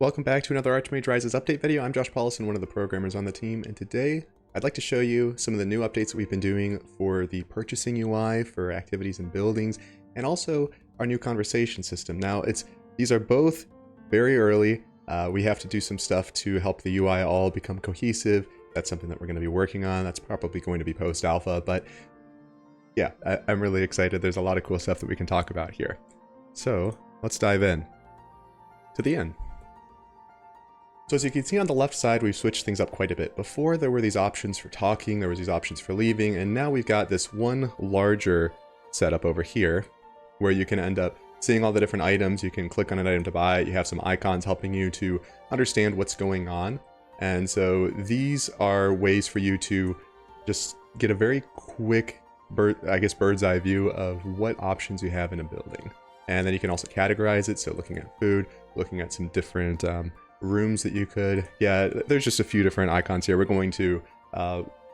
Welcome back to another Archmage Rises update video. I'm Josh Paulison, one of the programmers on the team, and today I'd like to show you some of the new updates that we've been doing for the purchasing UI, for activities and buildings, and also our new conversation system. Now, these are both very early. We have to do some stuff to help the UI all become cohesive. That's something that we're going to be working on. That's probably going to be post-alpha, but yeah, I'm really excited. There's a lot of cool stuff that we can talk about here. So let's dive in to the end. So as you can see on the left side, we've switched things up quite a bit. Before there were these options for talking, there was these options for leaving, and now we've got this one larger setup over here where you can end up seeing all the different items. You can click on an item to buy it. You have some icons helping you to understand what's going on. And so these are ways for you to just get a very quick, bird's eye view of what options you have in a building. And then you can also categorize it. So looking at food, looking at some different rooms that you could, there's just a few different icons here. We're going to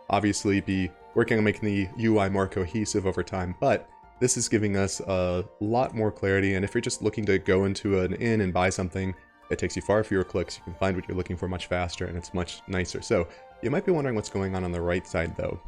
obviously be working on making the UI more cohesive over time, but this is giving us a lot more clarity. And if you're just looking to go into an inn and buy something, it takes you far fewer clicks. You can find what you're looking for much faster, and it's much nicer. So you might be wondering what's going on the right side though.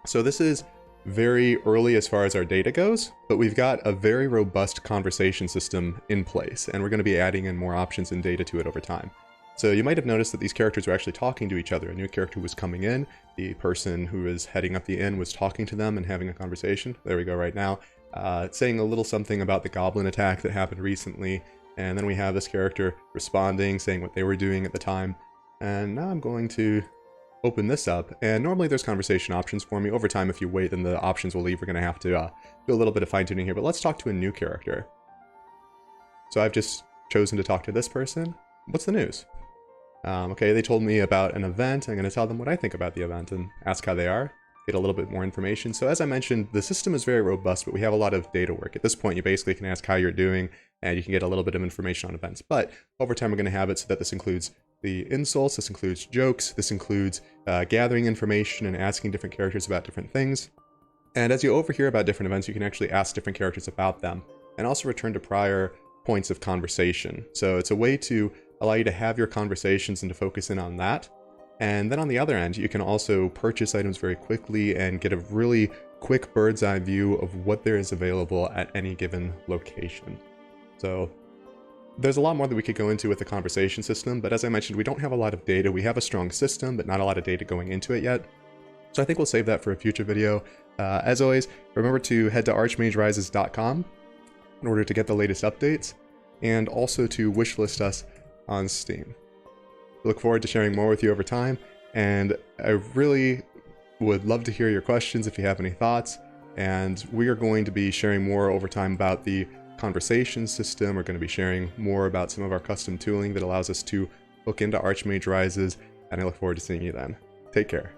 So this is very early as far as our data goes, but we've got a very robust conversation system in place, and we're going to be adding in more options and data to it over time. So you might have noticed that these characters were actually talking to each other. A new character was coming in, the person who is heading up the inn was talking to them and having a conversation. There we go right now, saying a little something about the goblin attack that happened recently, and then we have this character responding, saying what they were doing at the time. And now I'm going to open this up, and normally there's conversation options for me. Over time, if you wait, then the options will leave. We're going to have to do a little bit of fine-tuning here, but let's talk to a new character. So I've just chosen to talk to this person. What's the news? Okay, they told me about an event. I'm going to tell them what I think about the event and ask how they are, get a little bit more information. So as I mentioned, the system is very robust, but we have a lot of data work. At this point, you basically can ask how you're doing, and you can get a little bit of information on events. But over time, we're going to have it so that this includes the insults, this includes jokes, this includes gathering information and asking different characters about different things. And as you overhear about different events, you can actually ask different characters about them and also return to prior points of conversation. So it's a way to allow you to have your conversations and to focus in on that. And then on the other end, you can also purchase items very quickly and get a really quick bird's eye view of what there is available at any given location. So there's a lot more that we could go into with the conversation system, but as I mentioned, we don't have a lot of data. We have a strong system, but not a lot of data going into it yet. So I think we'll save that for a future video. As always, remember to head to archmagerises.com in order to get the latest updates, and also to wishlist us on Steam. I look forward to sharing more with you over time, and I really would love to hear your questions if you have any thoughts, and we are going to be sharing more over time about the conversation system. We're going to be sharing more about some of our custom tooling that allows us to hook into Archmage Rises, and I look forward to seeing you then. Take care.